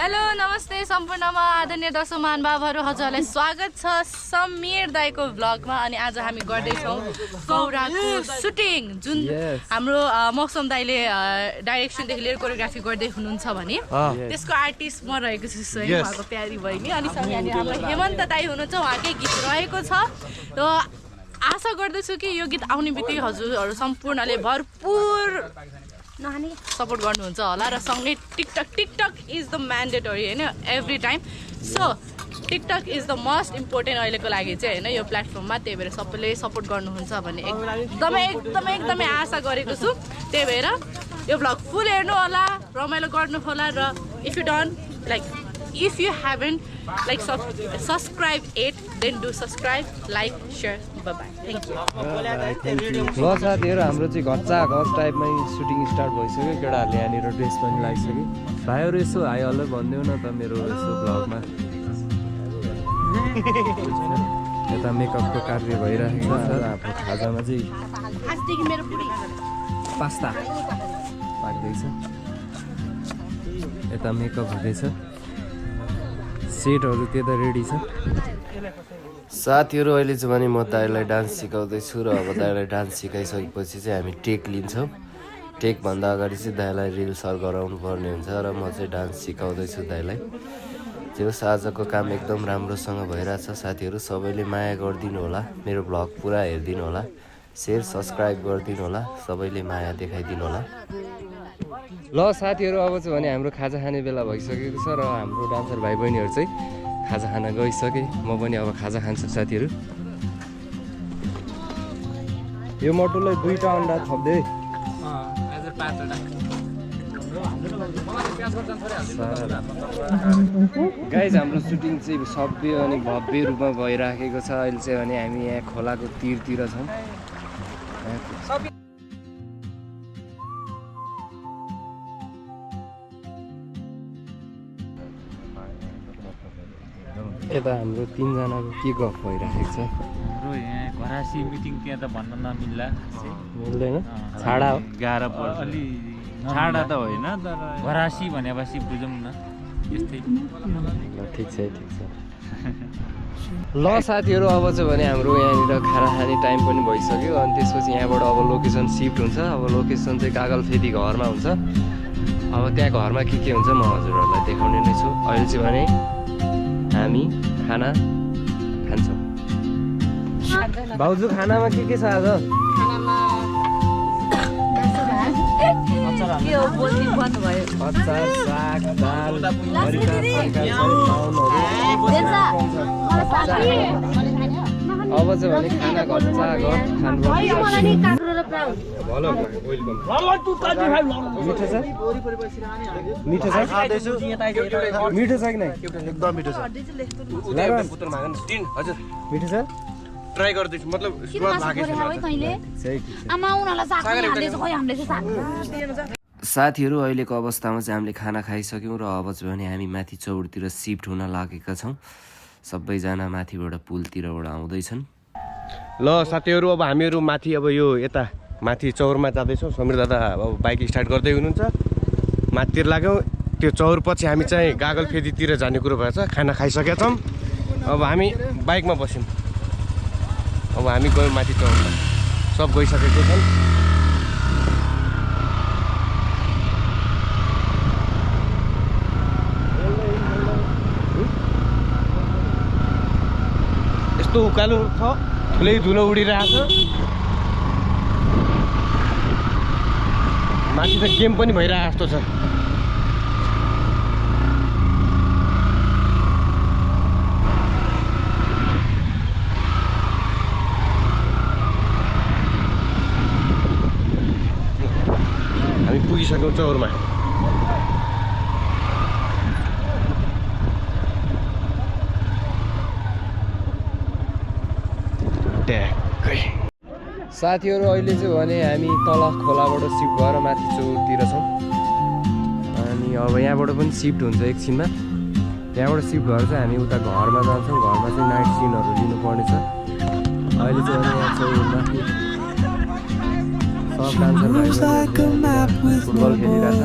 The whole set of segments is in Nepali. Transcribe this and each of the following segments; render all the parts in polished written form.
हेलो नमस्ते सम्पूर्णमा आदरणीय दर्शक महानुभावहरू हजुरहरूलाई स्वागत छ समीर दाइको भ्लगमा। अनि आज हामी गर्दैछौँ कौराको सुटिङ, जुन हाम्रो मौसम दाइले डाइरेक्सनदेखि लिएर कोरियोग्राफी गर्दै हुनुहुन्छ भने त्यसको आर्टिस्ट म रहेको छु स्वयं, उहाँको प्यारी बहिनी। अनि सँगै हाम्रो हेमन्त दाइ हुनुहुन्छ, उहाँकै गीत रहेको छ। र आशा गर्दछु कि यो गीत आउने बित्तिकै हजुरहरू सम्पूर्णले भरपुर सपोर्ट गर्नुहुन्छ होला। र सँगै टिकटक इज द म्यान्डेटरी होइन, every time. So TikTok is the most important अहिलेको लागि चाहिँ होइन, यो प्लेटफर्ममा। त्यही भएर सबैले सपोर्ट गर्नुहुन्छ भन्ने एकदमै आशा गरेको छु। त्यही भएर यो भ्लग फुल हेर्नु होला, रमाइलो गर्नु होला। र if you haven't subscribe it, then do subscribe, like, share. Bye-bye. Thank you. ल साथीहरू, हाम्रो चाहिँ घच्चा टाइपमै सुटिङ स्टार्ट भइसक्यो। केटाहरूले यहाँनिर ड्रेस पनि लगाइसक्यो। भाइहरू यसो हाई हल्लो भनिदेऊ न त मेरो यसो भ्लगमा। यता मेकअपको कार्य भइरहेको छ। हाम्रो खाजामा चाहिँ पास्ता पाक्दैछ, यता मेकअप हुँदैछ, सेटहरू त्यता रेडी छ। साथीहरू, अहिले चाहिँ भने म दाइलाई डान्स सिकाउँदैछु। र अब दाइलाई डान्स सिकाइसकेपछि चाहिँ हामी टेक लिन्छौँ। टेकभन्दा अगाडि चाहिँ दाइलाई रिल्सहरू गराउनु पर्ने हुन्छ। र म चाहिँ डान्स सिकाउँदैछु दाइलाई। त्यो आजको काम एकदम राम्रोसँग भइरहेछ। साथीहरू सबैले माया गरिदिनु होला, मेरो भ्लग पुरा हेरिदिनु होला, सेयर सब्सक्राइब गरिदिनु होला, सबैले माया देखाइदिनु होला। ल साथीहरू, अब चाहिँ भने हाम्रो खाजा खाने बेला भइसकेको छ। र हाम्रो डान्सर भाइ बहिनीहरू चाहिँ खाजा खान गइसके। म पनि अब खाजा खान्छु साथीहरू। यो मटुलाई 2टा अन्डा थप्दै। गाइज, हाम्रो सुटिङ चाहिँ सभ्य अनि भव्य रूपमा भइराखेको छ। अहिले चाहिँ भने हामी यहाँ खोलाको तीरतिर छौँ। यता हाम्रो 3जनाको के गफ भइरहेको छ। हाम्रो यहाँ घरासी मिटिङ त्यहाँ त भन्न नमिल्ला, मिल्दैन, छाडा हो, गाह्रो पर्छ। अलि छाडा त होइन, तर घरासी भनेपछि बुझौँ न, यस्तै। ल ठिक छ। ल साथीहरू, अब चाहिँ भने हाम्रो यहाँनिर खाना खाने टाइम पनि भइसक्यो। अनि त्यसपछि यहाँबाट अब लोकेसन सिफ्ट हुन्छ। अब लोकेसन चाहिँ कागलफेदी घरमा हुन्छ। अब त्यहाँ घरमा के हुन्छ म हजुरहरूलाई देखाउने नै छु। अहिले चाहिँ भने हामी खाना खान्छौँ। भाउजू, खानामा के छ आज? अचार, साग, दाल, अब चाहिँ भने खाना घच्चा घर खानुपर्छ। मिठो छ कि नै? एकदम मिठो छ। मिठो छ। ट्राई गर्दैछु, मतलब स्वाद लागेछ। साथीहरू, अहिलेको अवस्थामा चाहिँ हामीले खाना खाइसक्यौँ। र अब चाहिँ भने हामी माथि चौरतिर सिफ्ट हुन लागेका छौँ। सबैजना माथिबाट पुलतिरबाट आउँदैछन्। ल साथीहरू, अब हामीहरू माथि, अब यो यता माथि चौरमा जाँदैछौँ। समीर दादा अब बाइक स्टार्ट गर्दै हुनुहुन्छ। माथितिर लाग्यौँ। त्यो चौर पछि हामी चाहिँ गागलफेदीतिर जाने कुरो भएछ। खाना खाइसकेका छौँ। अब हामी बाइकमा बस्यौँ। अब हामी गयौँ माथि चौरमा। सब गइसकेको छन्। यस्तो उकालो छ, ठुलै धुलो उडिरहेको छ। माथि त गेम पनि भइरहेको जस्तो छ। हामी पुगिसक्यौँ चौरमा। साथीहरू, अहिले चाहिँ भने हामी तल खोलाबाट सिफ्ट भएर माथि चौरतिर छौँ। अनि अब यहाँबाट पनि सिफ्ट हुन्छ एकछिनमा। यहाँबाट सिफ्ट भएर चाहिँ हामी उता घरमा जान्छौँ। घरमा चाहिँ नाइट सिनहरू लिनुपर्ने छ। अहिले चाहिँ भने यहाँ चौरमा सब डान्सर भाइ फुटबल खेलिरहेछ।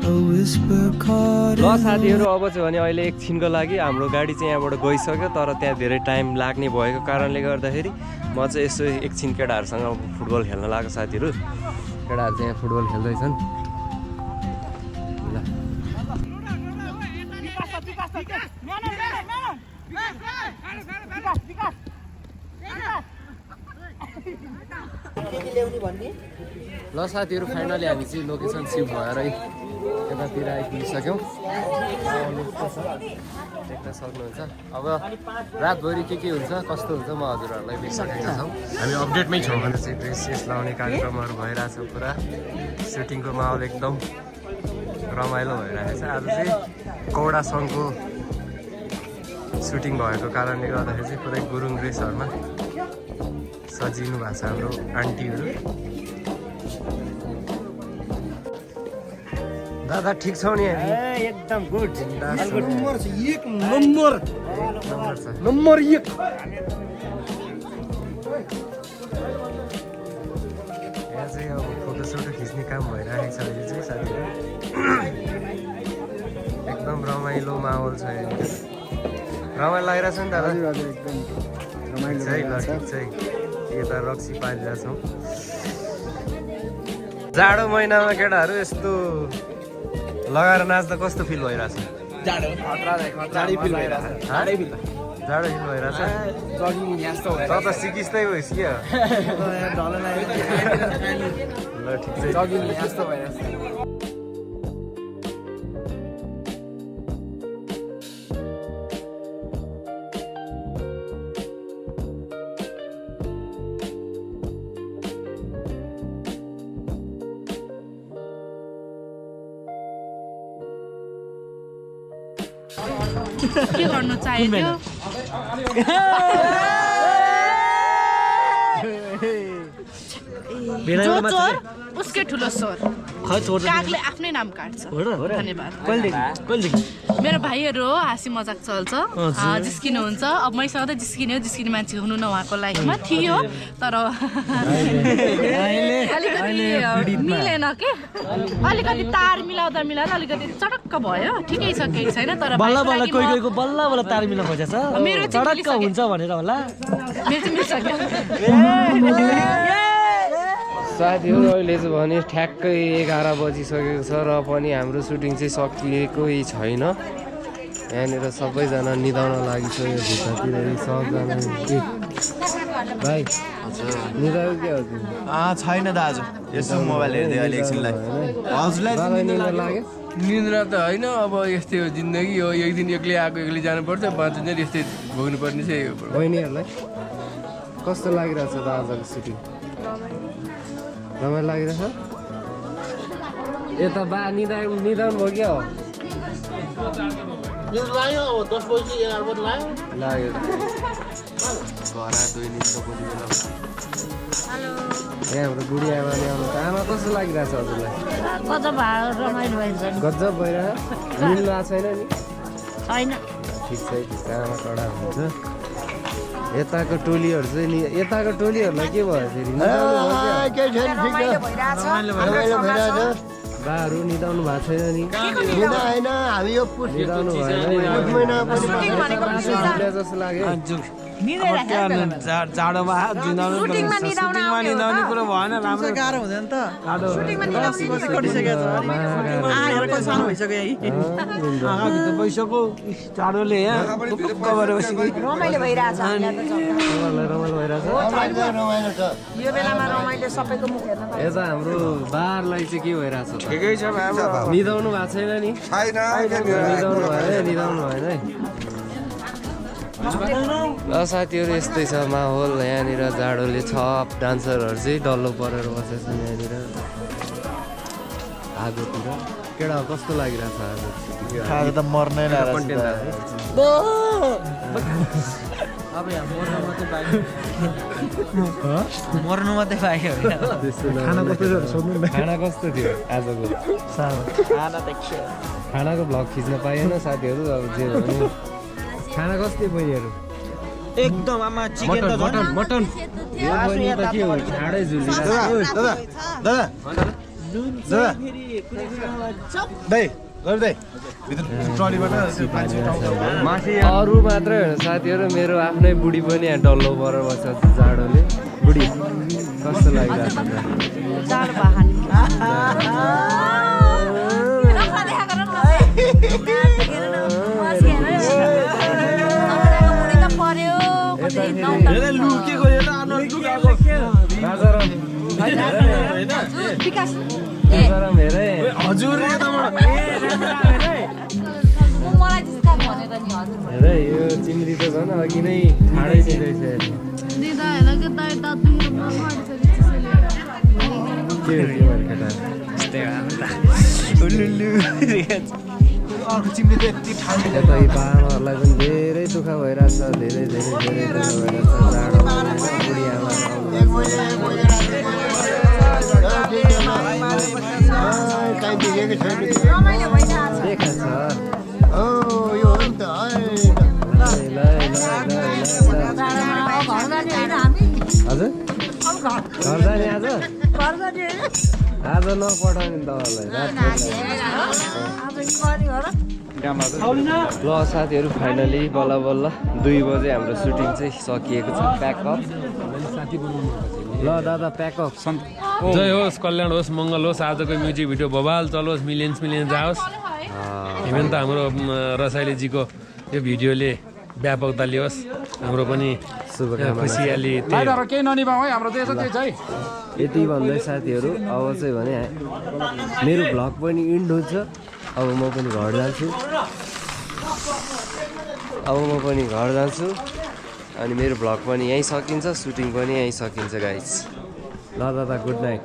ल साथीहरू अब चाहिँ भने अहिले एकछिनको लागि हाम्रो गाडी चाहिँ यहाँबाट गइसक्यो तर त्यहाँ धेरै टाइम लाग्ने भएको कारणले गर्दाखेरि म चाहिँ यसो एकछिन केटाहरूसँग फुटबल खेल्न लाग्यो साथीहरू केटाहरू चाहिँ यहाँ फुटबल खेल्दैछन् ल ल साथीहरू फाइनली हामी चाहिँ लोकेसन सिफ्ट भएर यतातिर आइपुगिसक्यौँ देख्न सक्नुहुन्छ अब रातभरि के हुन्छ कस्तो हुन्छ म हजुरहरूलाई देखिसकेका छौँ हामी अपडेटमै छौँ भने चाहिँ ड्रेस सेस लाउने कार्यक्रमहरू भइरहेछ पुरा सुटिङको माहौल एकदम रमाइलो भइरहेछ आज चाहिँ कौडा सङको सुटिङ भएको कारणले गर्दाखेरि चाहिँ पुरै गुरुङ ड्रेसहरूमा सजिनु भएको छ हाम्रो आन्टीहरू दादा ठिक छौ नि एकदम गुड नम्बर छ एक नम्बर नम्बर एक यहाँ चाहिँ अब फोटोसोटो खिच्ने काम भइरहेको छ अहिले चाहिँ साथीहरू एकदम रमाइलो माहौल छ रमाइलो लागिरहेछ नि दादा ठिक छ यता रक्सी पारिरहेछौँ जाडो महिनामा केटाहरू यस्तो लगाएर नाच्दा कस्तो फिल भइरहेछ जाडो फिल भइरहेछ त त सिकिस्तै भइस् क्या ल ठिक छ के गर्नु चाहियो जो चोर उसकै ठुलो स्वर कागले आफ्नै नाम काट्छ धन्यवाद मेरो भाइहरू हो हाँसी मजाक चल्छ जिस्किनुहुन्छ अब मैसँग त जिस्किने मान्छे हुनु न उहाँको लाइफमा थियो तर अलिकति मिलेन के अलिकति तार मिलाउँदा अलिकति चटक्क भयो ठिकै छ केही छैन तर बल्ल तार मिलाउन खोजेछ मेरो चटक्क हुन्छ भनेर होला मेरो चाहिँ मिल्छ साथीहरू अहिले चाहिँ भने ठ्याक्कै 11 बजिसकेको छ र पनि हाम्रो सुटिङ चाहिँ सकिएकै छैन यहाँनिर सबैजना निदाउन लागिसक्यो भित्रतिर सबजना भाइ निदायो के हजुर छैन दाजु यसो मोबाइल हेर्दै अहिले एकछिनलाई हजुरलाई लाग्यो निन्द्रा त होइन अब यस्तै हो जिन्दगी हो एक दिन एक्लै आएको एक्लै जानुपर्छ बाँच्नु यस्तै भोग्नुपर्ने चाहिँ बहिनीहरूलाई कस्तो लागिरहेछ त आजको सुटिङ रमाइलो लागिरहेछ यता बा निदाउनु भयो क्या हो लाग्यो घरा दैनिक बेला यहाँ हाम्रो बुढी आमाले आउनु त आमा कस्तो लागिरहेछ हजुरलाई गजब भइरहेछ मिल्नु आएको छैन नि ठिक छ आमा कडा हुन्छ यताको टोलीहरू चाहिँ नि यताको टोलीहरूलाई के भयो फेरि बाहरू निदाउनु भएको छैन नि जस्तो लाग्यो जाडोमा निदाउने कुरो भएन राम्रो गाह्रो हुँदैन त भइसक्यो जाडोले रमाइलो भइरहेछ यता हाम्रो बारलाई चाहिँ के भइरहेछ ठिकै छ निदाउनु भएको छैन नि निदाउनु भएन है ल साथीहरू यस्तै छ माहौल यहाँनिर जाडोले छप डान्सरहरू चाहिँ डल्लो परेर बसेछन् यहाँनिर आगोतिर केटा कस्तो लागिरहेछ आज त मर्नै मर्नु मात्रै पायो खाना कस्तो थियो आजको खानाको भ्लग खिच्न पाइएन साथीहरू अब जे भने खाना कस्तो बहिनीहरू एकदम आमा चिकन त मटन यो बहिनी त के हो छाडै झुली अरू मात्रै होइन साथीहरू मेरो आफ्नै बुढी पनि यहाँ डल्लो परेर बस्छ जाडोले बुढी कस्तो लागिरहेको हेर यो चिम्री त झन् अघि नै ठाडै दिँदैछ यता यी पाहाडहरूलाई पनि धेरै दुःख भइरहेछ धेरै धेरै धेरै दुःख भइरहेछ जाडो बुढी आमा देखा छ हजुर घर जाने आज आज नपठाउने तपाईँलाई ल साथीहरू फाइनली बल्ल बल्ल 2 बजे हाम्रो सुटिङ चाहिँ सकिएको छ प्याकअप ल दादा प्याकअप जय होस् कल्याण होस् मङ्गल होस् आजको म्युजिक भिडियो बबाल चलोस् मिलियन्स जाओस् इभेन त हाम्रो रसाइलेजीको यो भिडियोले व्यापकता लियोस् हाम्रो पनि खुसियाली यति भन्दै साथीहरू अब चाहिँ भने मेरो भ्लग पनि इन्ड हुन्छ अब म पनि घर जान्छु अनि मेरो भ्लग पनि यहीँ सकिन्छ सुटिङ पनि यहीँ सकिन्छ गाइस ल दादा गुड नाइट